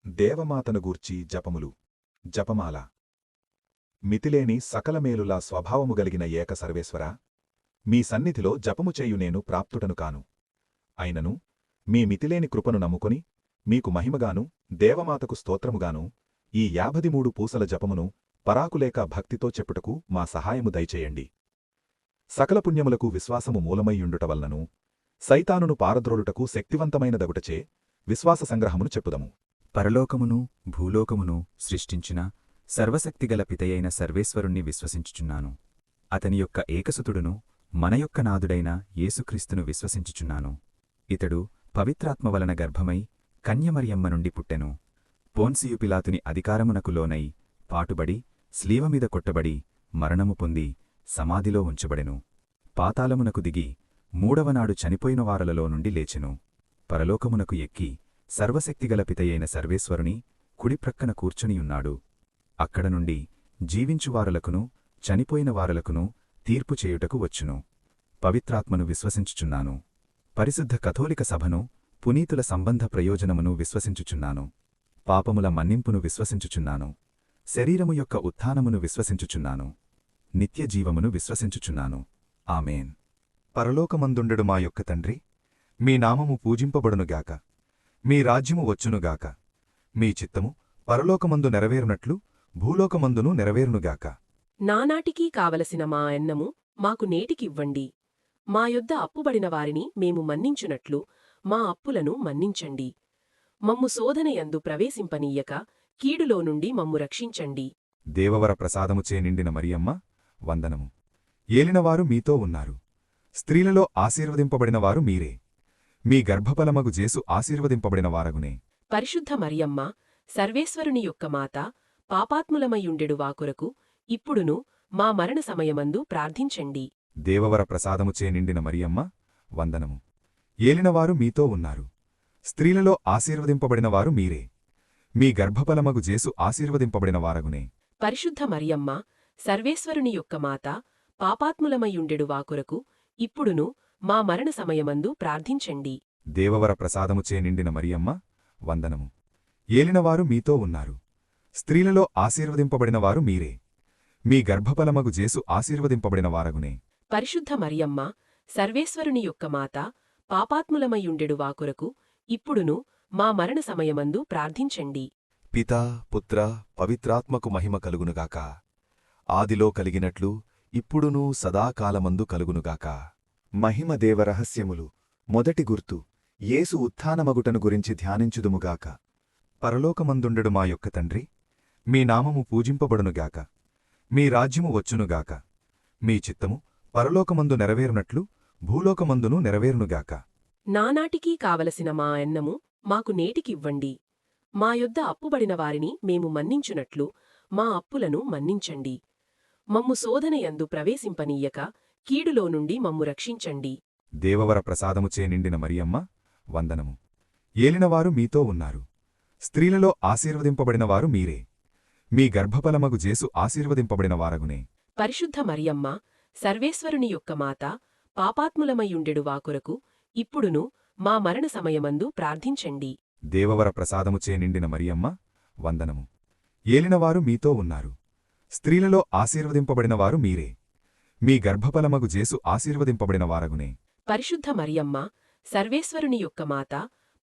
దేవమాతను గూర్చి జపములు జపమాల మితిలేని సకలమేలులా స్వభావము గలిగిన ఏక సర్వేశ్వరా మీ సన్నిధిలో జపము చేయు నేను ప్రాప్తుడను కాను అయినను మీ మితిలేని కృపను నమ్ముకొని మీకు మహిమగాను దేవమాతకు స్తోత్రముగాను ఈ 53 పూసల జపమును పరాకులేక భక్తితో చెప్పుటకు మా సహాయము దయచేయండి. సకల పుణ్యములకు విశ్వాసము మూలమైయుండుటవల్నను సైతానును పారద్రోలుటకు శక్తివంతమైనదగుటచే విశ్వాస సంగ్రహమును చెప్పుదము. పరలోకమును భూలోకమును సృష్టించిన సర్వశక్తిగల పితయైన సర్వేశ్వరుణ్ణి విశ్వసించుచున్నాను. అతని యొక్క ఏకసుతుడును మన యొక్క నాథుడైన యేసుక్రీస్తును విశ్వసించుచున్నాను. ఇతడు పవిత్రాత్మ వలన గర్భమై కన్యమరియమ్మ నుండి పుట్టెను. పోన్సియు పిలాతుని అధికారమునకు లోనై పాటుబడి స్లీవమీద కొట్టబడి మరణము పొంది సమాధిలో ఉంచబడెను. పాతాళమునకు దిగి మూడవనాడు చనిపోయిన వారలలో నుండి లేచెను. పరలోకమునకు ఎక్కి సర్వశక్తిగల పితయైన సర్వేశ్వరుని కుడిప్రక్కన కూర్చునియున్నాడు. అక్కడ నుండి జీవించువారలకును చనిపోయిన వారలకును తీర్పు చేయుటకు వచ్చును. పవిత్రాత్మను విశ్వసించుచున్నాను. పరిశుద్ధ కథోలిక సభను పునీతుల సంబంధ ప్రయోజనమును విశ్వసించుచున్నాను. పాపముల మన్నింపును విశ్వసించుచున్నాను. శరీరము యొక్క ఉత్థానమును విశ్వసించుచున్నాను. నిత్యజీవమును విశ్వసించుచున్నాను. ఆమేన్. పరలోకమందుండెడు మా యొక్క తండ్రి, మీ నామము పూజింపబడునుగాక. మీ రాజ్యము వచ్చునుగాక. మీ చిత్తము పరలోకమందు నెరవేరునట్లు భూలోకమందును నెరవేరునుగాక. నానాటికీ కావలసిన మా అన్నము మాకు నేటికివ్వండి. మా యొద్ద అప్పుబడిన వారిని మేము మన్నించునట్లు మా అప్పులను మన్నించండి. మమ్ము శోధనయందు ప్రవేశింపనీయక కీడులో నుండి మమ్ము రక్షించండి. దేవవర ప్రసాదముచే నిండిన మరియమ్మ వందనము. ఏలినవారు మీతో ఉన్నారు. స్త్రీలలో ఆశీర్వదింపబడినవారు మీరే. మీ గర్భఫలమగు జేసు ఆశీర్వదింపబడిన వారగునే. పరిశుద్ధ మరియమ్మ సర్వేశ్వరుని యొక్క మాత, పాపాత్ములమయ్యుండెడు వాకొరకు ఇప్పుడును మా మరణ సమయమందు ప్రార్థించండి. దేవవర ప్రసాదముచే నిండిన మరియమ్మ వందనము. ఏలినవారు మీతో ఉన్నారు. స్త్రీలలో ఆశీర్వదింపబడినవారు మీరే. మీ గర్భఫలమగు జేసు ఆశీర్వదింపబడిన వారగునే. పరిశుద్ధ మరియమ్మ సర్వేశ్వరుని యొక్క మాత, పాపాత్ములమయ్యుండెడు వాకొరకు ఇప్పుడును మా మరణ సమయమందు ప్రార్థించండి. దేవవర ప్రసాదముచే నిండిన మరియమ్మ వందనము. ఏలినవారు మీతో ఉన్నారు. స్త్రీలలో ఆశీర్వదింపబడినవారు మీరే. మీ గర్భఫలమగు జేసు ఆశీర్వదింపబడిన వారగునే. పరిశుద్ధ మరియమ్మ సర్వేశ్వరుని యొక్క మాత, పాపాత్ములమయ్యుండెడు వాకొరకు ఇప్పుడును మా మరణ సమయమందు ప్రార్థించండి. పితా పుత్ర పవిత్రాత్మకు మహిమ కలుగునుగాక. ఆదిలో కలిగినట్లు ఇప్పుడునూ సదాకాలమందు కలుగునుగాక. మహిమ దేవరహస్యములు మొదటి గుర్తు యేసు ఉత్థానమగుటను గురించి ధ్యానించుదుముగాక. పరలోకమందుండెడు మా యొక్క తండ్రి, మీ నామము పూజింపబడునుగాక. మీ రాజ్యము వచ్చునుగాక. మీ చిత్తము పరలోకమందు నెరవేరునట్లు భూలోకమందును నెరవేరునుగాక. నానాటికీ కావలసిన మా అన్నము మాకు నేటికివ్వండి. మా యొద్ద అప్పుబడిన వారిని మేము మన్నించునట్లు మా అప్పులను మన్నించండి. మమ్ము శోధనయందు ప్రవేశింపనీయక కీడులో నుండి మమ్ము రక్షించండి. దేవవర ప్రసాదముచే నిండిన మరియమ్మ వందనము. ఏలినవారు మీతో ఉన్నారు. స్త్రీలలో ఆశీర్వదింపబడినవారు మీరే. మీ గర్భఫలమగు జేసు ఆశీర్వదింపబడిన వారగునే. పరిశుద్ధ మరియమ్మ సర్వేశ్వరుని యొక్క మాత, పాపాత్ములమయ్యుండెడు వాకొరకు ఇప్పుడును మా మరణ సమయమందు ప్రార్థించండి. దేవవర ప్రసాదముచే నిండిన మరియమ్మ వందనము. ఏలినవారు మీతో ఉన్నారు. స్త్రీలలో ఆశీర్వదింపబడినవారు మీరే. మీ గర్భఫలమగు జేసు ఆశీర్వదింపబడిన వారగునే. పరిశుద్ధ మరియమ్మ సర్వేశ్వరుని యొక్క మాత,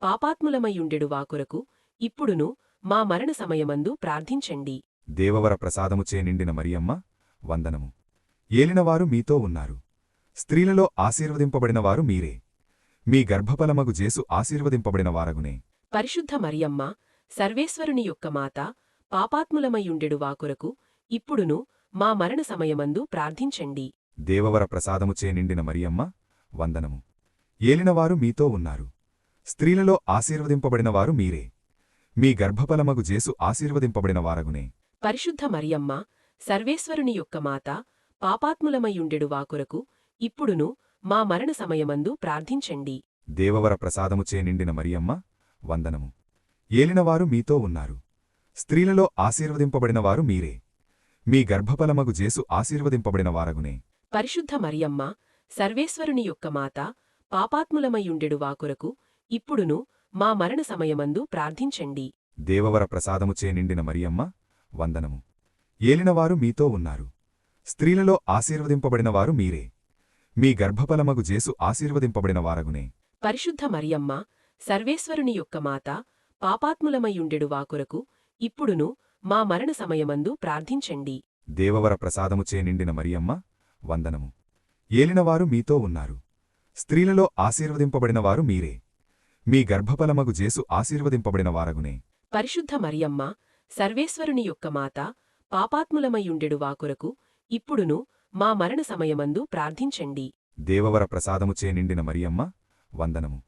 పాపాత్ములమయ్యుండెడు వాకొరకు ఇప్పుడును మా మరణ సమయమందు ప్రార్థించండి. దేవవర ప్రసాదముచే నిండిన మరియమ్మ వందనము. ఏలినవారు మీతో ఉన్నారు. స్త్రీలలో ఆశీర్వదింపబడినవారు మీరే. మీ గర్భఫలమగు జేసు ఆశీర్వదింపబడిన వారగునే. పరిశుద్ధ మరియమ్మ సర్వేశ్వరుని యొక్క మాత, పాపాత్ములమయ్యుండెడు వాకొరకు ఇప్పుడును మా మరణ సమయమందు ప్రార్థించండి. దేవవర ప్రసాదముచే నిండిన మరియమ్మ వందనము. ఏలినవారు మీతో ఉన్నారు. స్త్రీలలో ఆశీర్వదింపబడినవారు మీరే. మీ గర్భఫలమగు జేసు ఆశీర్వదింపబడిన వారగునే. పరిశుద్ధ మరియమ్మ సర్వేశ్వరుని యొక్క మాత, పాపాత్ములమయ్యుండెడు వాకొరకు ఇప్పుడును మా మరణ సమయమందు ప్రార్థించండి. దేవవర ప్రసాదముచే నిండిన మరియమ్మ వందనము. ఏలినవారు మీతో ఉన్నారు. స్త్రీలలో ఆశీర్వదింపబడినవారు మీరే. మీ గర్భఫలమగు జేసు ఆశీర్వదింపబడిన వారగునే. పరిశుద్ధ మరియమ్మ సర్వేశ్వరుని యొక్క మాత, పాపాత్ములమయ్యుండెడు వాకొరకు ఇప్పుడును మా మరణ సమయమందు ప్రార్థించండి. దేవవర ప్రసాదముచే నిండిన మరియమ్మ వందనము. ఏలినవారు మీతో ఉన్నారు. స్త్రీలలో ఆశీర్వదింపబడినవారు మీరే. మీ గర్భఫలమగు జేసు ఆశీర్వదింపబడిన వారగునే. పరిశుద్ధ మరియమ్మ సర్వేశ్వరుని యొక్క మాత, పాపాత్ములమయ్యుండెడు వాకొరకు ఇప్పుడును మా మరణ సమయమందు ప్రార్థించండి. దేవవర ప్రసాదముచే నిండిన మరియమ్మ వందనము. ఏలినవారు మీతో ఉన్నారు. స్త్రీలలో ఆశీర్వదింపబడినవారు మీరే. మీ గర్భఫలమగు జేసు ఆశీర్వదింపబడిన వారగునే. పరిశుద్ధ మరియమ్మ సర్వేశ్వరుని యొక్క మాత, పాపాత్ములమయ్యుండెడు వాకొరకు ఇప్పుడును మా మరణ సమయమందు ప్రార్థించండి. దేవవర ప్రసాదముచే నిండిన మరియమ్మ వందనము.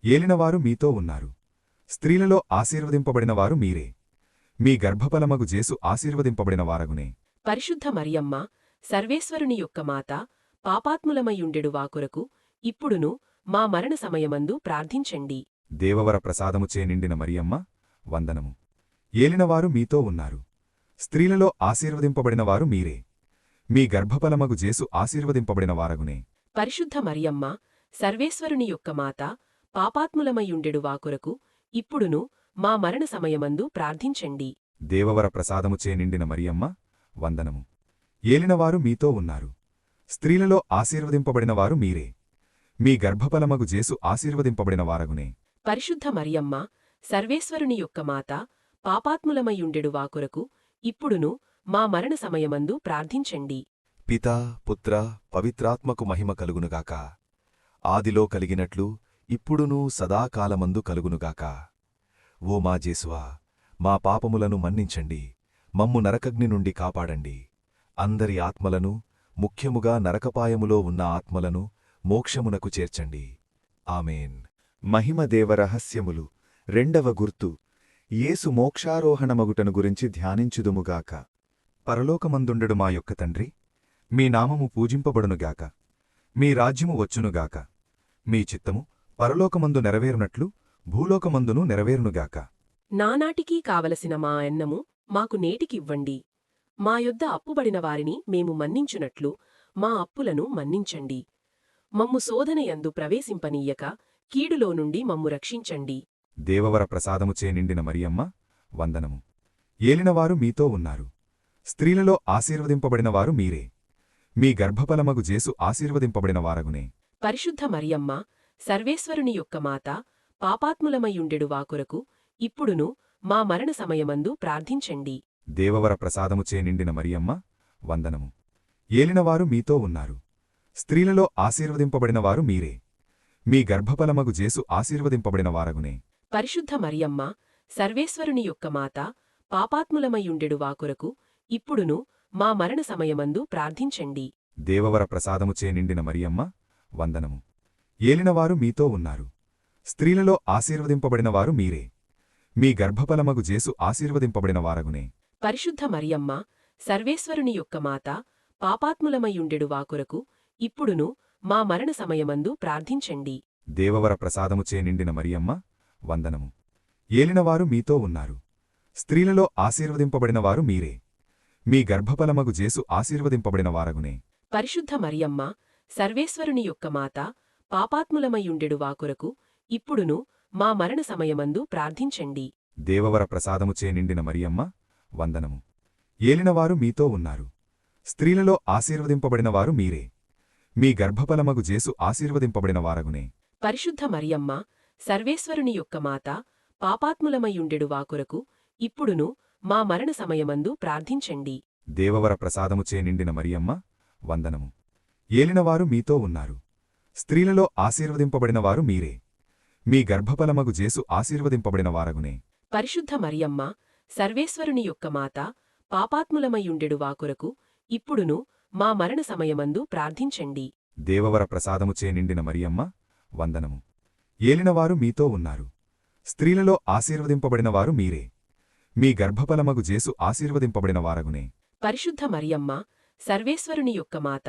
ఏలినవారు మీతో ఉన్నారు. స్త్రీలలో ఆశీర్వదింపబడినవారు మీరే. మీ గర్భఫలమగు జేసు ఆశీర్వదింపబడిన వారగునే. పరిశుద్ధ మరియమ్మ సర్వేశ్వరుని యొక్క మాత, పాపాత్ములమయ్యుండెడు వాకొరకు ఇప్పుడును మా మరణ సమయమందు ప్రార్థించండి. దేవవర ప్రసాదముచే నిండిన మరియమ్మ వందనము. ఏలినవారు మీతో ఉన్నారు. స్త్రీలలో ఆశీర్వదింపబడినవారు మీరే. మీ గర్భఫలమగు జేసు ఆశీర్వదింపబడిన వారగునే. పరిశుద్ధ మరియమ్మ సర్వేశ్వరుని యొక్క మాత, పాపాత్ములమయ్యుండెడు వాకొరకు ఇప్పుడును మా మరణ సమయమందు ప్రార్థించండి. దేవవర ప్రసాదముచే నిండిన మరియమ్మ వందనము. ఏలినవారు మీతో ఉన్నారు. స్త్రీలలో ఆశీర్వదింపబడినవారు మీరే. మీ గర్భఫలమగు జేసు ఆశీర్వదింపబడిన వారగునే. పరిశుద్ధ మరియమ్మ సర్వేశ్వరుని యొక్క మాత, పాపాత్ములమయ్యుండెడు వాకొరకు ఇప్పుడును మా మరణ సమయమందు ప్రార్థించండి. పితా పుత్ర పవిత్రాత్మకు మహిమ కలుగునుగాక. ఆదిలో కలిగినట్లు ఇప్పుడునూ సదాకాలమందు కలుగునుగాక. ఓ మా జేసువా, మా పాపములను మన్నించండి, మమ్ము నరకగ్ని నుండి కాపాడండి. అందరి ఆత్మలను, ముఖ్యముగా నరకపాయములో ఉన్న ఆత్మలను మోక్షమునకు చేర్చండి. ఆమేన్. మహిమదేవ రహస్యములు రెండవ గుర్తు యేసు మోక్షారోహణమగుటను గురించి ధ్యానించుదుముగాక. పరలోకమందుండెడు మా యొక్క తండ్రి, మీ నామము పూజింపబడునుగాక. మీ రాజ్యము వచ్చునుగాక. మీ చిత్తము పరలోకమందు నెరవేరునట్లు భూలోకమందును నెరవేరునుగాక. నానాటికీ కావలసిన మా అన్నము మాకు నేటికివ్వండి. మా యొద్ద అప్పుబడిన వారిని మేము మన్నించునట్లు మా అప్పులను మన్నించండి. మమ్ము శోధనయందు ప్రవేశింపనీయక కీడులో నుండి మమ్ము రక్షించండి. దేవవర ప్రసాదముచే నిండిన మరియమ్మ వందనము. ఏలినవారు మీతో ఉన్నారు. స్త్రీలలో ఆశీర్వదింపబడినవారు మీరే. మీ గర్భఫలమగు జేసు ఆశీర్వదింపబడిన వారగునే. పరిశుద్ధ మరియమ్మ సర్వేశ్వరుని యొక్క మాత, పాపాత్ములమయ్యుండెడు వాకొరకు ఇప్పుడును మా మరణ సమయమందు ప్రార్థించండి. దేవవర ప్రసాదముచే నిండిన మరియమ్మ వందనము. ఏలినవారు మీతో ఉన్నారు. స్త్రీలలో ఆశీర్వదింపబడినవారు మీరే. మీ గర్భఫలమగు జేసు ఆశీర్వదింపబడిన వారగునే. పరిశుద్ధ మరియమ్మ సర్వేశ్వరుని యొక్క మాత, పాపాత్ములమయ్యుండెడు వాకొరకు ఇప్పుడును మా మరణ సమయమందు ప్రార్థించండి. దేవవర ప్రసాదముచే నిండిన మరియమ్మ వందనము. ఏలినవారు మీతో ఉన్నారు. స్త్రీలలో ఆశీర్వదింపబడినవారు మీరే. మీ గర్భఫలమగు జేసు ఆశీర్వదింపబడిన వారగునే. పరిశుద్ధ మరియమ్మ సర్వేశ్వరుని యొక్క మాత, పాపాత్ములమయ్యుండెడు వాకొరకు ఇప్పుడును మా మరణ సమయమందు ప్రార్థించండి. దేవవర ప్రసాదముచే నిండిన మరియమ్మ వందనము. ఏలినవారు మీతో ఉన్నారు. స్త్రీలలో ఆశీర్వదింపబడినవారు మీరే. మీ గర్భఫలమగు జేసు ఆశీర్వదింపబడిన వారగునే. పరిశుద్ధ మరియమ్మ సర్వేశ్వరుని యొక్క మాత, పాపాత్ములమయ్యుండెడు వాకొరకు ఇప్పుడును మా మరణ సమయమందు ప్రార్థించండి. దేవవర ప్రసాదముచే నిండిన మరియమ్మ వందనము. ఏలినవారు మీతో ఉన్నారు. స్త్రీలలో ఆశీర్వదింపబడినవారు మీరే. మీ గర్భఫలమగు జేసు ఆశీర్వదింపబడిన వారగునే. పరిశుద్ధ మరియమ్మ సర్వేశ్వరుని యొక్క మాత, పాపాత్ములమయ్యుండెడు వాకొరకు ఇప్పుడును మా మరణ సమయమందు ప్రార్థించండి. దేవవర ప్రసాదముచే నిండిన మరియమ్మ వందనము. ఏలినవారు మీతో ఉన్నారు. స్త్రీలలో ఆశీర్వదింపబడినవారు మీరే. మీ గర్భఫలమగు జేసు ఆశీర్వదింపబడిన వారగునే. పరిశుద్ధ మరియమ్మ సర్వేశ్వరుని యొక్క మాత, పాపాత్ములమయ్యుండెడు వాకొరకు ఇప్పుడును మా మరణ సమయమందు ప్రార్థించండి. దేవవర ప్రసాదముచే నిండిన మరియమ్మ వందనము. ఏలినవారు మీతో ఉన్నారు. స్త్రీలలో ఆశీర్వదింపబడినవారు మీరే. మీ గర్భఫలమగు జేసు ఆశీర్వదింపబడిన వారగునే. పరిశుద్ధ మరియమ్మ సర్వేశ్వరుని యొక్క మాత,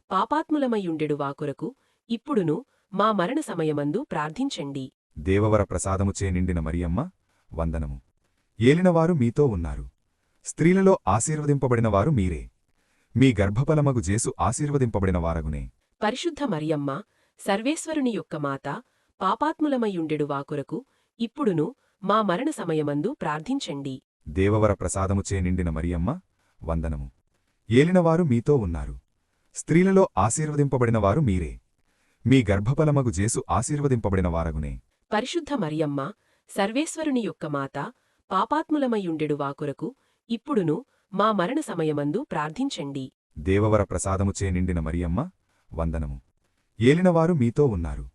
పాపాత్ములమయ్యుండెడు వాకొరకు ఇప్పుడును మా మరణ సమయమందు ప్రార్థించండి. దేవవర ప్రసాదముచే నిండిన మరియమ్మ వందనము. ఏలినవారు మీతో ఉన్నారు. స్త్రీలలో ఆశీర్వదింపబడినవారు మీరే. మీ గర్భఫలమగు జేసు ఆశీర్వదింపబడిన వారగునే. పరిశుద్ధ మరియమ్మ సర్వేశ్వరుని యొక్క మాత, పాపాత్ములమయ్యుండెడు వాకొరకు ఇప్పుడును మా మరణ సమయమందు ప్రార్థించండి. దేవవర ప్రసాదముచే నిండిన మరియమ్మ వందనము. ఏలినవారు మీతో ఉన్నారు. స్త్రీలలో ఆశీర్వదింపబడినవారు మీరే. మీ గర్భఫలమగు జేసు ఆశీర్వదింపబడిన వారగునే. పరిశుద్ధ మరియమ్మ, సర్వేశ్వరుని యొక్క మాత, పాపాత్ములమయుండెడు వాకొరకు ఇప్పుడును మా మరణ సమయమందు ప్రార్థించండి. దేవవర ప్రసాదముచే నిండిన మరియమ్మ వందనము. ఏలినవారు మీతో ఉన్నారు.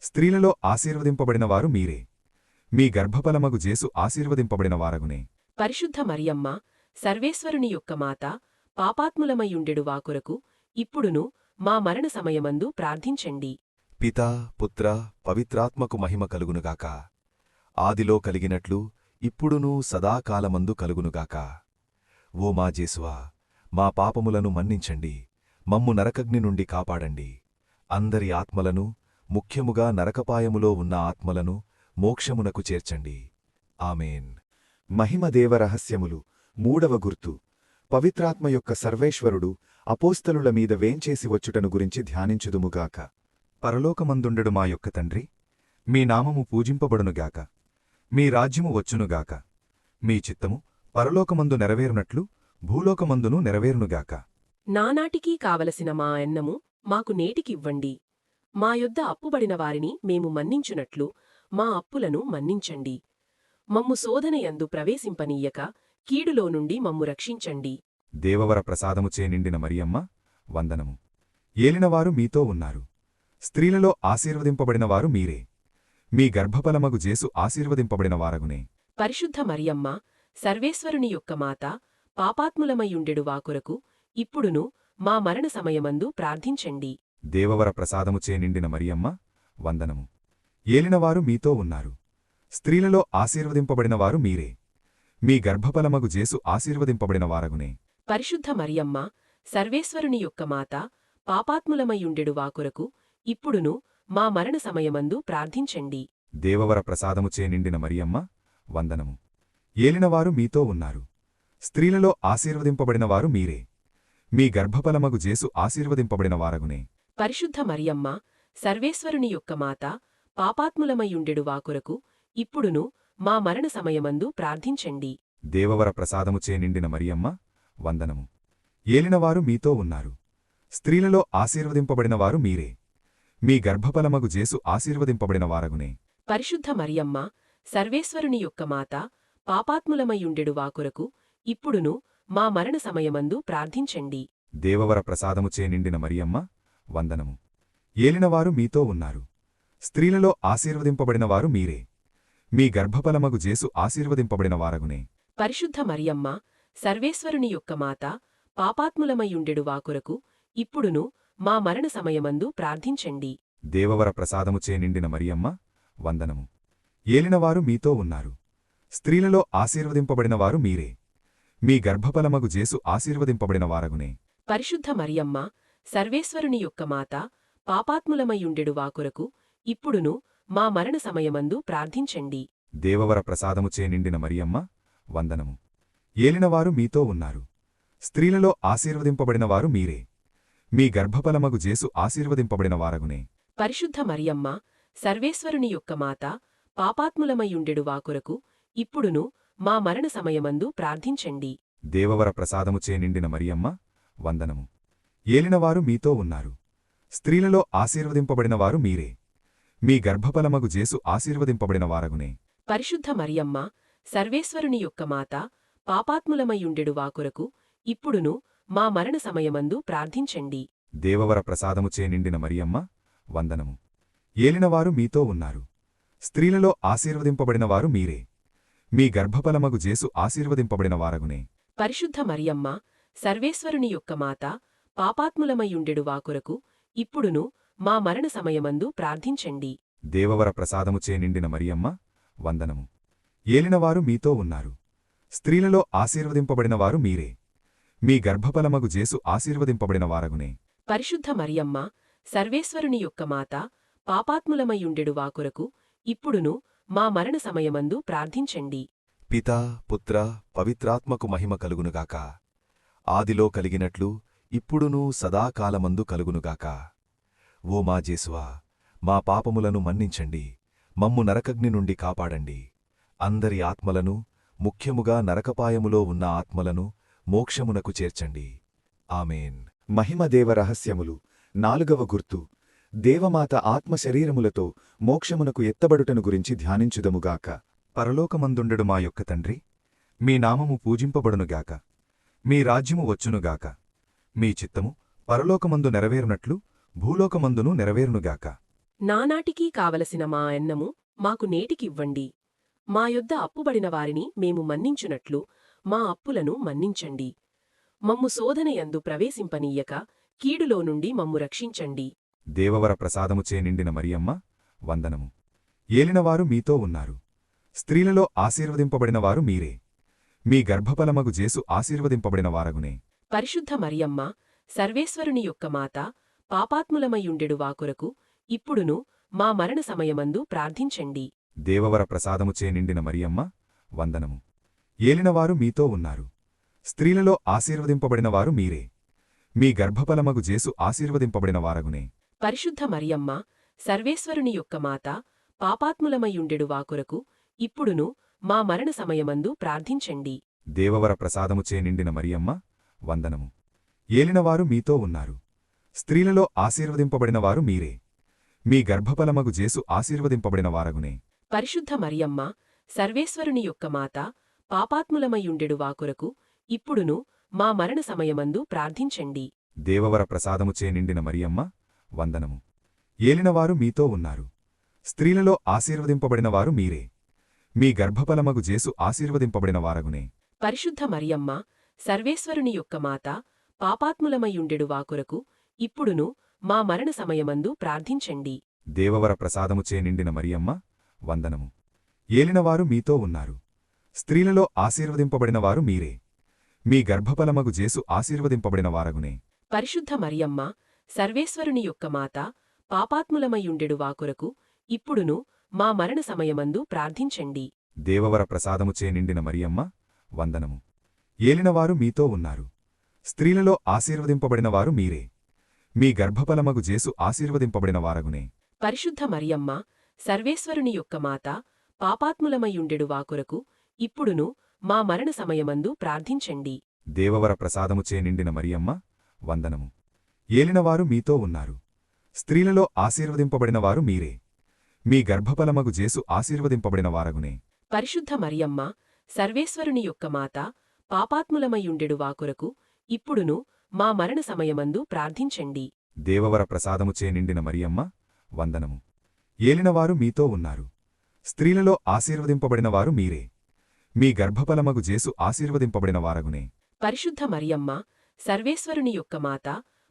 స్త్రీలలో ఆశీర్వదింపబడినవారు మీరే. మీ గర్భఫలమగు జేసు ఆశీర్వదింపబడిన వారగునే. పరిశుద్ధ మరియమ్మ, సర్వేశ్వరుని యొక్క మాత, పాపాత్ములమయుండెడు వాకొరకు ఇప్పుడును మా మరణ సమయమందు ప్రార్థించండి. పితా పుత్ర పవిత్రాత్మకు మహిమ కలుగునుగాక. ఆదిలో కలిగినట్లు ఇప్పుడునూ సదాకాలమందు కలుగునుగాక. ఓ మా జేసువా, మా పాపములను మన్నించండి, మమ్ము నరకగ్ని నుండి కాపాడండి. అందరి ఆత్మలను, ముఖ్యముగా నరకపాయములో ఉన్న ఆత్మలను మోక్షమునకు చేర్చండి. ఆమేన్. మహిమదేవ రహస్యములు మూడవ గుర్తు. పవిత్రాత్మ యొక్క సర్వేశ్వరుడు అపోస్తలుల మీద వేంచేసి వచ్చుటను గురించి ధ్యానించుదుముగాక. పరలోకమందుండెడు మా యొక్క తండ్రి, మీ నామము పూజింపబడునుగాక. మీ రాజ్యము వచ్చునుగాక. మీ చిత్తము పరలోకమందు నెరవేరునట్లు భూలోకమందును నెరవేరునుగాక. నానాటికీ కావలసిన మా అన్నము మాకు నేటికివ్వండి. మా యొద్ద అప్పుబడిన వారిని మేము మన్నించునట్లు మా అప్పులను మన్నించండి. మమ్ము శోధనయందు ప్రవేశింపనీయక కీడులో నుండి మమ్ము రక్షించండి. దేవవర ప్రసాదముచే నిండిన మరియమ్మ వందనము. ఏలినవారు మీతో ఉన్నారు. స్త్రీలలో ఆశీర్వదింపబడినవారు మీరే. మీ గర్భఫలమగు జేసు ఆశీర్వదింపబడిన వారగునే. పరిశుద్ధ మరియమ్మ, సర్వేశ్వరుని యొక్క మాత, పాపాత్ములమయుండెడు వాకొరకు ఇప్పుడును మా మరణ సమయమందు ప్రార్థించండి. దేవవర ప్రసాదముచే నిండిన మరియమ్మ వందనము. ఏలినవారు మీతో ఉన్నారు. స్త్రీలలో ఆశీర్వదింపబడినవారు మీరే. మీ గర్భఫలమగు జేసు ఆశీర్వదింపబడిన వారగునే. పరిశుద్ధ మరియమ్మ, సర్వేశ్వరుని యొక్క మాత, పాపాత్ములమయుండెడు వాకొరకు ఇప్పుడును మా మరణ సమయమందు ప్రార్థించండి. దేవవర ప్రసాదముచే నిండిన మరియమ్మ వందనము. ఏలినవారు మీతో ఉన్నారు. స్త్రీలలో ఆశీర్వదింపబడినవారు మీరే. మీ గర్భఫలమగు జేసు ఆశీర్వదింపబడిన వారగునే. పరిశుద్ధ మరియమ్మ, సర్వేశ్వరుని యొక్క మాత, పాపాత్ములమయుండెడు వాకొరకు ఇప్పుడును మా మరణ సమయమందు ప్రార్థించండి. దేవవర ప్రసాదముచే నిండిన మరియమ్మ వందనము. ఏలినవారు మీతో ఉన్నారు. స్త్రీలలో ఆశీర్వదింపబడినవారు మీరే. మీ గర్భఫలమగు జేసు ఆశీర్వదింపబడిన వారగునే. పరిశుద్ధ మరియమ్మ, సర్వేశ్వరుని యొక్క మాత, పాపాత్ములమయుండెడు వాకొరకు ఇప్పుడును మా మరణ సమయమందు ప్రార్థించండి. దేవవర ప్రసాదముచే నిండిన మరియమ్మ వందనము. ఏలినవారు మీతో ఉన్నారు. స్త్రీలలో ఆశీర్వదింపబడినవారు మీరే. మీ గర్భఫలమగు జేసు ఆశీర్వదింపబడిన వారగునే. పరిశుద్ధ మరియమ్మ, సర్వేశ్వరుని యొక్క మాత, పాపాత్ములమయుండెడు వాకొరకు ఇప్పుడును మా మరణ సమయమందు ప్రార్థించండి. దేవవర ప్రసాదముచే నిండిన మరియమ్మ వందనము. ఏలినవారు మీతో ఉన్నారు. స్త్రీలలో ఆశీర్వదింపబడినవారు మీరే. మీ గర్భఫలమగు జేసు ఆశీర్వదింపబడిన వారగునే. పరిశుద్ధ మరియమ్మ, సర్వేశ్వరుని యొక్క మాత, పాపాత్ములమయుండెడు వాకొరకు ఇప్పుడును మా మరణ సమయమందు ప్రార్థించండి. దేవవర ప్రసాదముచే నిండిన మరియమ్మ వందనము. ఏలినవారు మీతో ఉన్నారు. స్త్రీలలో ఆశీర్వదింపబడినవారు మీరే. మీ గర్భఫలమగు జేసు ఆశీర్వదింపబడిన వారగునే. పరిశుద్ధ మరియమ్మ, సర్వేశ్వరుని యొక్క మాత, పాపాత్ములమయుండెడు వాకొరకు ఇప్పుడును మా మరణ సమయమందు ప్రార్థించండి. దేవవర ప్రసాదముచే నిండిన మరియమ్మ వందనము. ఏలినవారు మీతో ఉన్నారు. స్త్రీలలో ఆశీర్వదింపబడినవారు మీరే. మీ గర్భఫలమగు జేసు ఆశీర్వదింపబడిన వారగునే. పరిశుద్ధ మరియమ్మ, సర్వేశ్వరుని యొక్క మాత, పాపాత్ములమయుండెడు వాకొరకు ఇప్పుడును మా మరణ సమయమందు ప్రార్థించండి. దేవవర ప్రసాదముచే నిండిన మరియమ్మ వందనము. ఏలినవారు మీతో ఉన్నారు. స్త్రీలలో ఆశీర్వదింపబడినవారు మీరే. మీ గర్భఫలమగు జేసు ఆశీర్వదింపబడిన వారగునే. పరిశుద్ధ మరియమ్మ, సర్వేశ్వరుని యొక్క మాత, పాపాత్ములమయుండెడు వాకొరకు ఇప్పుడును మా మరణ సమయమందు ప్రార్థించండి. దేవవర ప్రసాదముచే నిండిన మరియమ్మ వందనము. ఏలినవారు మీతో ఉన్నారు. స్త్రీలలో ఆశీర్వదింపబడినవారు మీరే. మీ గర్భఫలమగు జేసు ఆశీర్వదింపబడిన వారగునే. పరిశుద్ధ మరియమ్మ, సర్వేశ్వరుని యొక్క మాత, పాపాత్ములమయుండెడు వాకొరకు ఇప్పుడును మా మరణ సమయమందు ప్రార్థించండి. పితా పుత్ర పవిత్రాత్మకు మహిమ కలుగునుగాక. ఆదిలో కలిగినట్లు ఇప్పుడునూ సదాకాలమందు కలుగునుగాక. ఓ మా జేసువా, మా పాపములను మన్నించండి, మమ్ము నరకగ్ని నుండి కాపాడండి. అందరి ఆత్మలను, ముఖ్యముగా నరకపాయములో ఉన్న ఆత్మలను మోక్షమునకు చేర్చండి. ఆమేన్. మహిమదేవ రహస్యములు 4వ గుర్తు దేవమాత ఆత్మశరీరములతో మోక్షమునకు ఎత్తబడుటను గురించి ధ్యానించుదముగాక. పరలోకమందుండెడు మా యొక్క తండ్రి, మీ నామము పూజింపబడునుగాక. మీ రాజ్యము వచ్చునుగాక. మీ చిత్తము పరలోకమందు నెరవేరునట్లు భూలోకమందును నెరవేరునుగాక. నానాటికీ కావలసిన మా అన్నము మాకు నేటికివ్వండి. మా యొద్ద అప్పుబడిన వారిని మేము మన్నించునట్లు మా అప్పులను మన్నించండి. మమ్ము శోధనయందు ప్రవేశింపనీయక కీడులో నుండి మమ్ము రక్షించండి. దేవవర ప్రసాదముచే నిండిన మరియమ్మ, వందనము. ఏలినవారు మీతో ఉన్నారు. స్త్రీలలో ఆశీర్వదింపబడినవారు మీరే. మీ గర్భఫలమగు జేసు ఆశీర్వదింపబడిన వారగునే. పరిశుద్ధ మరియమ్మ, సర్వేశ్వరుని యొక్క మాత, పాపాత్ములమయ్యుండెడు వాకొరకు ఇప్పుడును మా మరణ సమయమందు ప్రార్థించండి. దేవవర ప్రసాదముచే నిండిన మరియమ్మ, వందనము. ఏలినవారు మీతో ఉన్నారు. స్త్రీలలో ఆశీర్వదింపబడినవారు మీరే. మీ గర్భఫలమగు జేసు ఆశీర్వదింపబడిన వారగునే. పరిశుద్ధ మరియమ్మ, సర్వేశ్వరుని యొక్క మాత, పాపాత్ములమయ్యుండెడు వాకొరకు ఇప్పుడును మా మరణ సమయమందు ప్రార్థించండి. దేవవర ప్రసాదముచే నిండిన మరియమ్మ, వందనము. ఏలినవారు మీతో ఉన్నారు. స్త్రీలలో ఆశీర్వదింపబడినవారు మీరే. మీ గర్భఫలమగు జేసు ఆశీర్వదింపబడిన వారగునే. పరిశుద్ధ మరియమ్మ, సర్వేశ్వరుని యొక్క మాత, పాపాత్ములమయ్యుండెడు వాకొరకు ఇప్పుడును మా మరణ సమయమందు ప్రార్థించండి. దేవవర ప్రసాదముచే నిండిన మరియమ్మ, వందనము. ఏలినవారు మీతో ఉన్నారు. స్త్రీలలో ఆశీర్వదింపబడినవారు మీరే. మీ గర్భఫలమగు జేసు ఆశీర్వదింపబడిన వారగునే. పరిశుద్ధ మరియమ్మ, సర్వేశ్వరుని యొక్క మాత, పాపాత్ములమయ్యుండెడు వాకొరకు ఇప్పుడును మా మరణ సమయమందు ప్రార్థించండి. దేవవర ప్రసాదముచే నిండిన మరియమ్మ, వందనము. ఏలినవారు మీతో ఉన్నారు. స్త్రీలలో ఆశీర్వదింపబడినవారు మీరే. మీ గర్భఫలమగు జేసు ఆశీర్వదింపబడిన వారగునే. పరిశుద్ధ మరియమ్మ, సర్వేశ్వరుని యొక్క మాత, పాపాత్ములమయ్యుండెడు వాకొరకు ఇప్పుడును మా మరణ సమయమందు ప్రార్థించండి. దేవవర ప్రసాదముచే నిండిన మరియమ్మ, వందనము. ఏలినవారు మీతో ఉన్నారు. స్త్రీలలో ఆశీర్వదింపబడినవారు మీరే. మీ గర్భఫలమగు జేసు ఆశీర్వదింపబడిన వారగునే. పరిశుద్ధ మరియమ్మ, సర్వేశ్వరుని యొక్క మాత, పాపాత్ములమయ్యుండెడు వాకొరకు ఇప్పుడును మా మరణ సమయమందు ప్రార్థించండి. దేవవర ప్రసాదముచే నిండిన మరియమ్మ, వందనము. ఏలినవారు మీతో ఉన్నారు. స్త్రీలలో ఆశీర్వదింపబడినవారు మీరే. మీ గర్భఫలమగు జేసు ఆశీర్వదింపబడిన వారగునే. పరిశుద్ధ మరియమ్మ, సర్వేశ్వరుని యొక్క మాత, పాపాత్ములమయ్యుండెడు వాకొరకు ఇప్పుడును మా మరణ సమయమందు ప్రార్థించండి. దేవవర ప్రసాదముచే నిండిన మరియమ్మ, వందనము. ఏలినవారు మీతో ఉన్నారు. స్త్రీలలో ఆశీర్వదింపబడినవారు మీరే. మీ గర్భఫలమగు జేసు ఆశీర్వదింపబడిన వారగునే. పరిశుద్ధ మరియమ్మ, సర్వేశ్వరుని యొక్క మాత,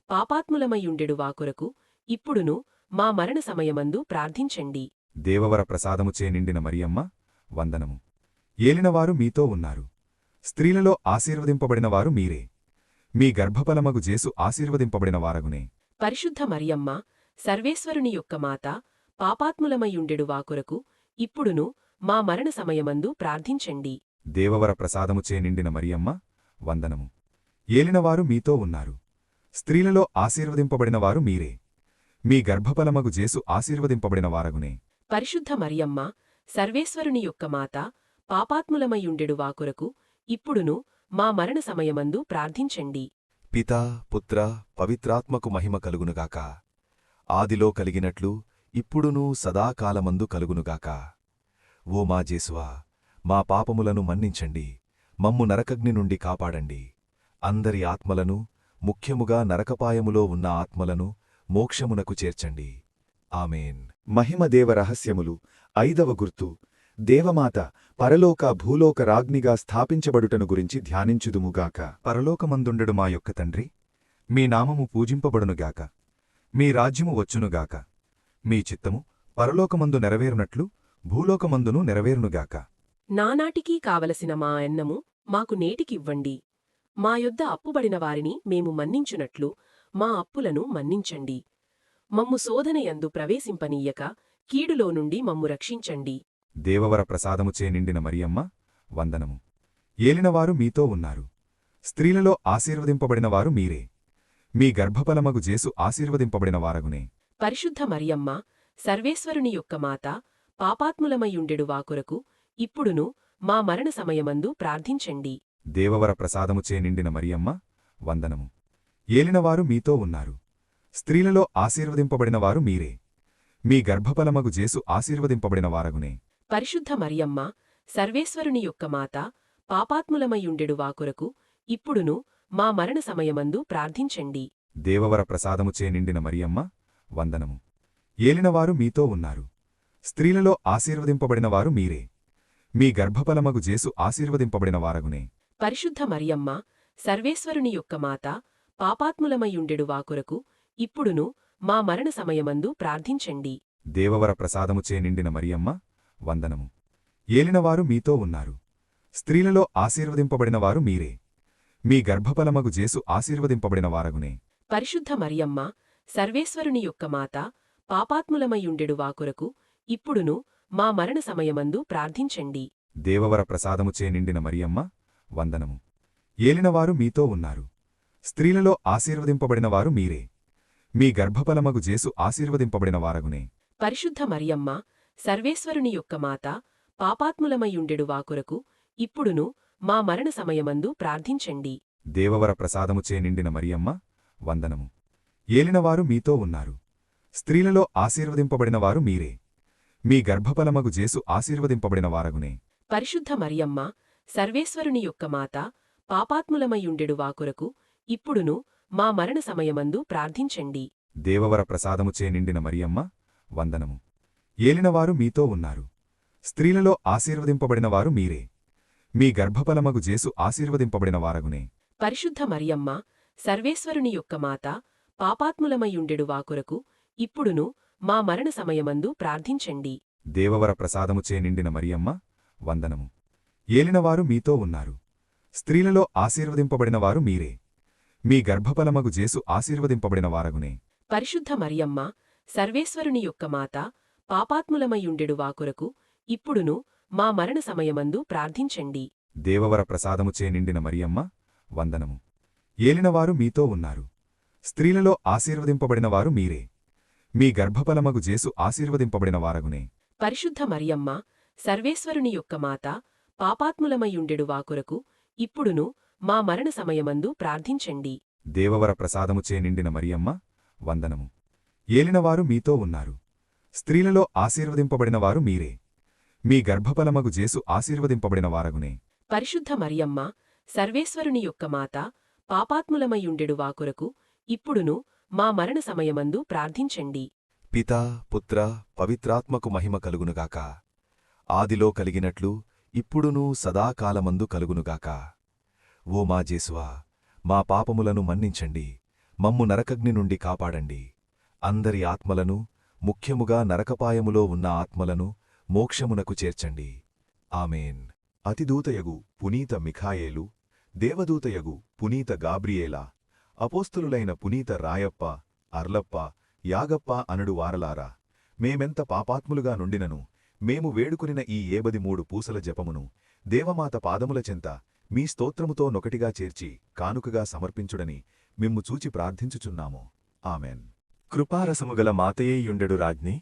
పాపాత్ములమయ్యుండెడు వాకొరకు ఇప్పుడును మా మరణ సమయమందు ప్రార్థించండి. దేవవర ప్రసాదముచే నిండిన మరియమ్మ, వందనము. ఏలినవారు మీతో ఉన్నారు. స్త్రీలలో ఆశీర్వదింపబడినవారు మీరే. మీ గర్భఫలమగు జేసు ఆశీర్వదింపబడిన వారగునే. పరిశుద్ధ మరియమ్మ, సర్వేశ్వరుని యొక్క మాత, పాపాత్ములమయ్యుండెడు వాకొరకు ఇప్పుడును మా మరణ సమయమందు ప్రార్థించండి. దేవవర ప్రసాదముచే నిండిన మరియమ్మ, వందనము. ఏలినవారు మీతో ఉన్నారు. స్త్రీలలో ఆశీర్వదింపబడినవారు మీరే. మీ గర్భఫలమగు జేసు ఆశీర్వదింపబడిన వారగునే. పరిశుద్ధ మరియమ్మ, సర్వేశ్వరుని యొక్క మాత, పాపాత్ములమయ్యుండెడు వాకొరకు ఇప్పుడును మా మరణ సమయమందు ప్రార్థించండి. పితా, పుత్ర, పవిత్రాత్మకు మహిమ కలుగునుగాక. ఆదిలో కలిగినట్లు ఇప్పుడునూ సదాకాలమందు కలుగునుగాక. ఓ మా జేసువా, మా పాపములను మన్నించండి, మమ్ము నరకగ్ని నుండి కాపాడండి. అందరి ఆత్మలను, ముఖ్యముగా నరకపాయములో ఉన్న ఆత్మలను మోక్షమునకు చేర్చండి. ఆమేన్. మహిమదేవ రహస్యములు 5వ గుర్తు దేవమాత పరలోక భూలోక రాజ్ఞిగా స్థాపించబడుటను గురించి ధ్యానించుదుముగాక. పరలోకమందుండెడు మా యొక్క తండ్రి, మీ నామము పూజింపబడునుగాక. మీ రాజ్యము వచ్చునుగాక. మీ చిత్తము పరలోకమందు నెరవేరునట్లు భూలోకమందును నెరవేరునుగాక. నానాటికీ కావలసిన మా అన్నము మాకు నేటికివ్వండి. మా యొద్ద అప్పుబడిన వారిని మేము మన్నించునట్లు మా అప్పులను మన్నించండి. మమ్ము శోధనయందు ప్రవేశింపనీయక కీడులో నుండి మమ్ము రక్షించండి. దేవవర ప్రసాదముచే నిండిన మరియమ్మ, వందనము. ఏలినవారు మీతో ఉన్నారు. స్త్రీలలో ఆశీర్వదింపబడినవారు మీరే. మీ గర్భఫలమగు జేసు ఆశీర్వదింపబడిన వారగునే. పరిశుద్ధ మరియమ్మ, సర్వేశ్వరుని యొక్క మాత, పాపాత్ములమయ్యుండెడు వాకొరకు ఇప్పుడును మా మరణ సమయమందు ప్రార్థించండి. దేవవర ప్రసాదముచే నిండిన మరియమ్మ వందనము. ఏలినవారు మీతో ఉన్నారు. స్త్రీలలో ఆశీర్వదింపబడినవారు మీరే. మీ గర్భఫలమగు జేసు ఆశీర్వదింపబడిన వారగునే. పరిశుద్ధ మరియమ్మ, సర్వేశ్వరుని యొక్క మాత, పాపాత్ములమయ్యుండెడు వాకొరకు ఇప్పుడును మా మరణ సమయమందు ప్రార్థించండి. దేవవర ప్రసాదముచే నిండిన మరియమ్మ వందనము. ఏలినవారు మీతో ఉన్నారు. స్త్రీలలో ఆశీర్వదింపబడినవారు మీరే. మీ గర్భఫలమగు జేసు ఆశీర్వదింపబడిన వారగునే. పరిశుద్ధ మరియమ్మ, సర్వేశ్వరుని యొక్క మాత, పాపాత్ములమయ్యుండెడు వాకొరకు ఇప్పుడును మా మరణ సమయమందు ప్రార్థించండి. దేవవర ప్రసాదముచే నిండిన మరియమ్మ వందనము. ఏలినవారు మీతో ఉన్నారు. స్త్రీలలో ఆశీర్వదింపబడినవారు మీరే. మీ గర్భఫలమగు జేసు ఆశీర్వదింపబడిన వారగునే. పరిశుద్ధ మరియమ్మ, సర్వేశ్వరుని యొక్క మాత, పాపాత్ములమయ్యుండెడు వాకొరకు ఇప్పుడును మా మరణ సమయమందు ప్రార్థించండి. దేవవర ప్రసాదముచే నిండిన మరియమ్మ వందనము. ఏలినవారు మీతో ఉన్నారు. స్త్రీలలో ఆశీర్వదింపబడినవారు మీరే. మీ గర్భఫలమగు జేసు ఆశీర్వదింపబడిన వారగునే. పరిశుద్ధ మరియమ్మ, సర్వేశ్వరుని యొక్క మాత, పాపాత్ములమయ్యుండెడు వాకొరకు ఇప్పుడును మా మరణ సమయమందు ప్రార్థించండి. దేవవర ప్రసాదముచే నిండిన మరియమ్మ వందనము. ఏలినవారు మీతో ఉన్నారు. స్త్రీలలో ఆశీర్వదింపబడినవారు మీరే. మీ గర్భఫలమగు జేసు ఆశీర్వదింపబడిన వారగునే. పరిశుద్ధ మరియమ్మ, సర్వేశ్వరుని యొక్క మాత, పాపాత్ములమయ్యుండెడు వాకొరకు ఇప్పుడును మా మరణ సమయమందు ప్రార్థించండి. దేవవర ప్రసాదముచే నిండిన మరియమ్మ వందనము. ఏలినవారు మీతో ఉన్నారు. స్త్రీలలో ఆశీర్వదింపబడినవారు మీరే. మీ గర్భఫలమగు జేసు ఆశీర్వదింపబడిన వారగునే. పరిశుద్ధ మరియమ్మ, సర్వేశ్వరుని యొక్క మాత, పాపాత్ములమయ్యుండెడు వాకొరకు ఇప్పుడును మా మరణ సమయమందు ప్రార్థించండి. దేవవర ప్రసాదముచే నిండిన మరియమ్మ వందనము. ఏలినవారు మీతో ఉన్నారు. స్త్రీలలో ఆశీర్వదింపబడినవారు మీరే. మీ గర్భఫలమగు జేసు ఆశీర్వదింపబడిన వారగునే. పరిశుద్ధ మరియమ్మ, సర్వేశ్వరుని యొక్క మాత, పాపాత్ములమయ్యుండెడు వాకొరకు ఇప్పుడును మా మరణ సమయమందు ప్రార్థించండి. దేవవర ప్రసాదముచే నిండిన మరియమ్మ వందనము. ఏలినవారు మీతో ఉన్నారు. స్త్రీలలో ఆశీర్వదింపబడినవారు మీరే. మీ గర్భఫలమగు జేసు ఆశీర్వదింపబడిన వారగునే. పరిశుద్ధ మరియమ్మ, సర్వేశ్వరుని యొక్క మాత, పాపాత్ములమయ్యుండెడు వాకొరకు ఇప్పుడును మా మరణ సమయమందు ప్రార్థించండి. దేవవర ప్రసాదముచే నిండిన మరియమ్మ వందనము. ఏలినవారు మీతో ఉన్నారు. స్త్రీలలో ఆశీర్వదింపబడినవారు మీరే. మీ గర్భఫలమగు జేసు ఆశీర్వదింపబడిన వారగునే. పరిశుద్ధ మరియమ్మ, సర్వేశ్వరుని యొక్క మాత, పాపాత్ములమయ్యుండెడు వాకొరకు ఇప్పుడును మా మరణ సమయమందు ప్రార్థించండి. పితా పుత్ర పవిత్రాత్మకు మహిమ కలుగునుగాక. ఆదిలో కలిగినట్లు ఇప్పుడునూ సదాకాలమందు కలుగునుగాక. ఓ మా జేసువా, మా పాపములను మన్నించండి, మమ్ము నరకగ్ని నుండి కాపాడండి. అందరి ఆత్మలను, ముఖ్యముగా నరకపాయములో ఉన్న ఆత్మలను మోక్షమునకు చేర్చండి. ఆమేన్. అతిదూతయగు పునీత మిఖాయేలు, దేవదూతయగు పునీత గాబ్రియేలా, అపోస్తలులైన పునీత రాయప్ప, అర్లప్ప, యాగప్ప అనుడు వారలారా, మేమెంత పాపాత్ములుగా నుండినను మేము వేడుకునిన ఈ 73 పూసల జపమును దేవమాత పాదముల చెంత మీ స్తోత్రముతో నొకటిగా చేర్చి కానుకగా సమర్పించుడని మిమ్ము చూచి ప్రార్థించుచున్నాము. ఆమెన్. కృపారసముగల మాతయేయుండెడు రాజ్ఞి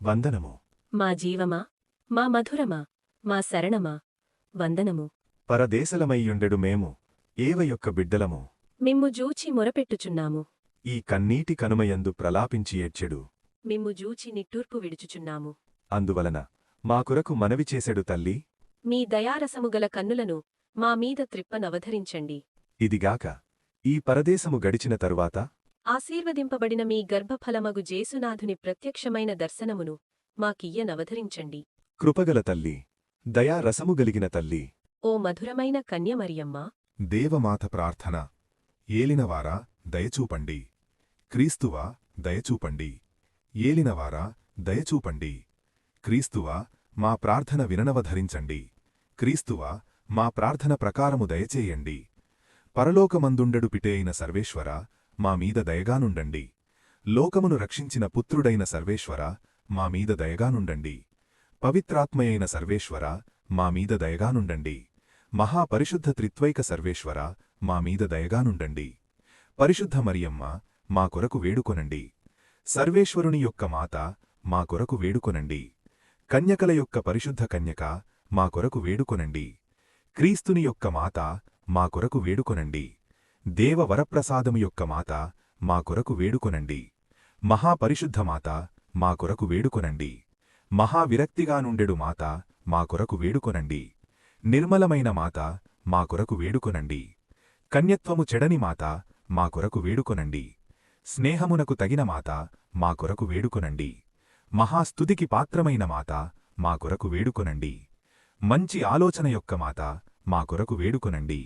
వందనము. మా జీవమా, మా మధురమా, మా శరణమా, వందనము. పరదేశలమయ్యుండెడు మేము ఏవ యొక్క బిడ్డలము. మిమ్ము జూచి మొరపెట్టుచున్నాము. ఈ కన్నీటి కనుమయందు ప్రలాపించి ఏడ్చెడు. మిమ్ము జూచి నిట్టూర్పు విడుచుచున్నాము. అందువలన మా కొరకు మనవి చేసెడు తల్లి. మీ దయారసముగల కన్నులను మా మీద త్రిప్పనవధరించండి. ఇదిగాక ఈ పరదేశము గడిచిన తరువాత ఆశీర్వదింపబడిన మీ గర్భఫలమగు జేసునాథుని ప్రత్యక్షమైన దర్శనమును మాకియ్యనవధరించండి. కృపగల తల్లి, దయారసము గలిగిన తల్లి, ఓ మధురమైన కన్యమరియమ్మ, దేవమాత ప్రార్థన. ఏలినవారా దయచూపండి. క్రీస్తువా దయచూపండి. ఏలినవారా దయచూపండి. క్రీస్తువా మా ప్రార్థన విననవధరించండి. క్రీస్తువా మా ప్రార్థన ప్రకారము దయచేయండి. పరలోకమందుండెడు పిటేయిన సర్వేశ్వర, మా మీద దయగానుండండి. లోకమును రక్షించిన పుత్రుడైన సర్వేశ్వర, మా మీద దయగానుండండి. పవిత్రాత్మయైన సర్వేశ్వర, మా మీద దయగానుండండి. మహాపరిశుద్ధ త్రిత్వైక సర్వేశ్వర, మా మీద దయగానుండండి. పరిశుద్ధ మరియమ్మ, మా కొరకు వేడుకొనండి. సర్వేశ్వరుని యొక్క మాత, మా కొరకు వేడుకొనండి. కన్యకల యొక్క పరిశుద్ధ కన్యక, మా కొరకు వేడుకొనండి. క్రీస్తుని యొక్క మాత మా కొరకు వేడుకొనండి. దేవ వరప్రసాదము యొక్క మాత మా కొరకు వేడుకొనండి. మహాపరిశుద్ధ మాత మా కొరకు వేడుకొనండి. మహావిరక్తిగా నుండెడు మాత మా కొరకు వేడుకొనండి. నిర్మలమైన మాత మా కొరకు వేడుకొనండి. కన్యత్వము చెడని మాత మా కొరకు వేడుకొనండి. స్నేహమునకు తగిన మాత మా కొరకు వేడుకొనండి. మహాస్తుతికి పాత్రమైన మాత మా కొరకు వేడుకొనండి. మంచి ఆలోచన యొక్క మాత మా కొరకు వేడుకొనండి.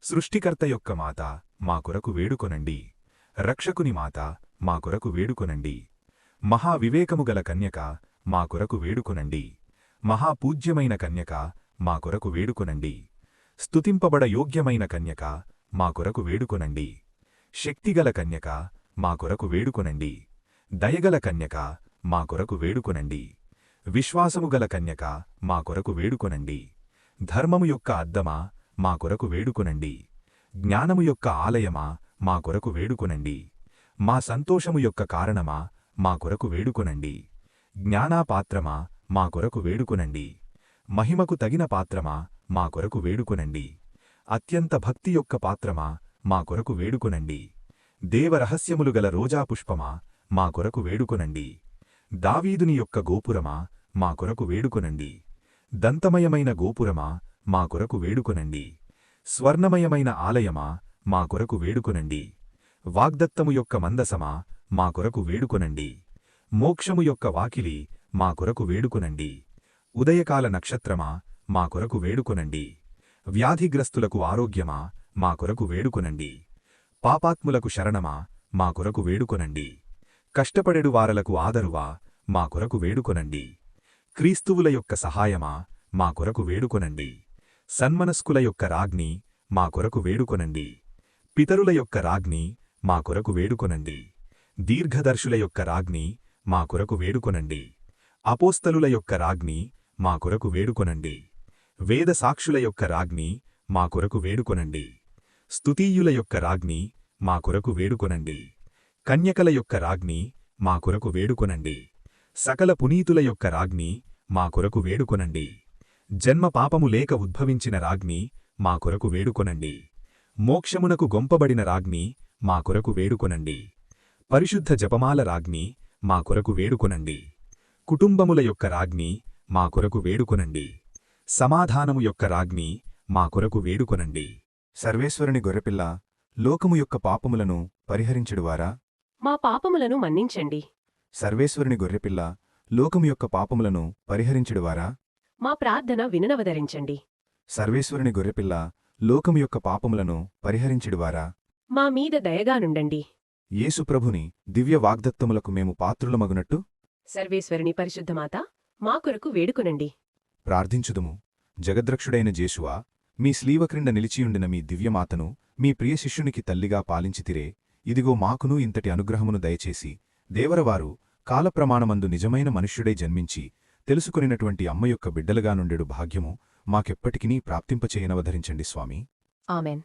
సృష్టికర్త యొక్క మాత మా కొరకు వేడుకొనండి. రక్షకుని మాత మా కొరకు వేడుకొనండి. మహావివేకము గల కన్యక మా కొరకు వేడుకొనండి. మహాపూజ్యమైన కన్యక మా కొరకు వేడుకొనండి. స్తుతింపబడ యోగ్యమైన కన్యక మా కొరకు వేడుకొనండి. శక్తిగల కన్యక మా కొరకు వేడుకొనండి. దయగల కన్యక మా కొరకు వేడుకొనండి. విశ్వాసము గల కన్యక మా కొరకు వేడుకొనండి. ధర్మము యొక్క అద్దమా మా కొరకు వేడుకొనండి. జ్ఞానము యొక్క ఆలయమా మా కొరకు వేడుకొనండి. మా సంతోషము యొక్క కారణమా మా కొరకు వేడుకొనండి. జ్ఞానాపాత్రమా మా కొరకు వేడుకొనండి. మహిమకు తగిన పాత్రమా మా కొరకు వేడుకొనండి. అత్యంత భక్తి యొక్క పాత్రమా మా కొరకు వేడుకొనండి. దేవరహస్యములు గల రోజాపుష్పమా మా కొరకు వేడుకొనండి. దావీదుని యొక్క గోపురమా మా కొరకు వేడుకొనండి. దంతమయమైన గోపురమా మా కొరకు వేడుకొనండి. స్వర్ణమయమైన ఆలయమా మా కొరకు వేడుకొనండి. వాగ్దత్తము యొక్క మందసమా మా కొరకు వేడుకొనండి. మోక్షము యొక్క వాకిలి మా కొరకు వేడుకొనండి. ఉదయకాల నక్షత్రమా మా కొరకు వేడుకొనండి. వ్యాధిగ్రస్తులకు ఆరోగ్యమా మా కొరకు వేడుకొనండి. పాపాత్ములకు శరణమా మా కొరకు వేడుకొనండి. కష్టపడెడు వారలకు ఆదరువా మా కొరకు వేడుకొనండి. క్రీస్తువుల యొక్క సహాయమా మా కొరకు వేడుకొనండి. సన్మనస్కుల యొక్క రాజ్ఞి మా కొరకు వేడుకొనండి. పితరుల యొక్క రాజ్ఞి మా కొరకు వేడుకొనండి. దీర్ఘదర్శుల యొక్క రాజ్ఞి మా కొరకు వేడుకొనండి. అపోస్తలుల యొక్క రాజ్ఞి మా కొరకు వేడుకొనండి. వేద సాక్షుల యొక్క రాజ్ఞి మా కొరకు వేడుకొనండి. స్తుతీయుల యొక్క రాజ్ఞి మా కొరకు వేడుకొనండి. కన్యకల యొక్క రాజ్ఞి మా కొరకు వేడుకొనండి. సకల పునీతుల యొక్క రాజ్ఞి మా కొరకు వేడుకొనండి. జన్మ పాపము లేక ఉద్భవించిన రాజ్ఞి మా కొరకు వేడుకొనండి. మోక్షమునకు గొంపబడిన రాజ్ఞి మా కొరకు వేడుకొనండి. పరిశుద్ధ జపమాల రాజ్ఞి మా కొరకు వేడుకొనండి. కుటుంబముల యొక్క రాజ్ఞి మా కొరకు వేడుకొనండి. సమాధానము యొక్క రాజ్ఞి మా కొరకు వేడుకొనండి. సర్వేశ్వరుని గొర్రెపిల్ల లోకము యొక్క పాపములను పరిహరించుడువారా? మా పాపములను మన్నించండి. సర్వేశ్వరుని గొర్రెపిల్ల లోకము యొక్క పాపములను పరిహరించుడువారా? మా ప్రార్థన వినవదరించండి. సర్వేశ్వరుని గొర్రెపిల్ల లోకము యొక్క పాపములను పరిహరించుడువారా? మా మీద దయగానుండండి. యేసుప్రభుని దివ్య వాగ్దత్తములకు మేము పాత్రులమగునట్టు సర్వేశ్వరుని పరిశుద్ధమాత మా కొరకు వేడుకొనండి. ప్రార్థించుదుము. జగద్రక్షుడైన జేషువా, మీ స్లీవ క్రింద నిలిచియుండిన మీ దివ్యమాతను మీ ప్రియ శిష్యునికి తల్లిగా పాలించితిరే, ఇదిగో మాకును ఇంతటి అనుగ్రహమును దయచేసి దేవరవారు కాలప్రమాణమందు నిజమైన మనుష్యుడై జన్మించి తెలుసుకొనినటువంటి అమ్మ యొక్క బిడ్డలుగా నుండెడు భాగ్యము మాకెప్పటికినీ ప్రాప్తింపచేయనవధరించండి స్వామీ. ఆమెన్.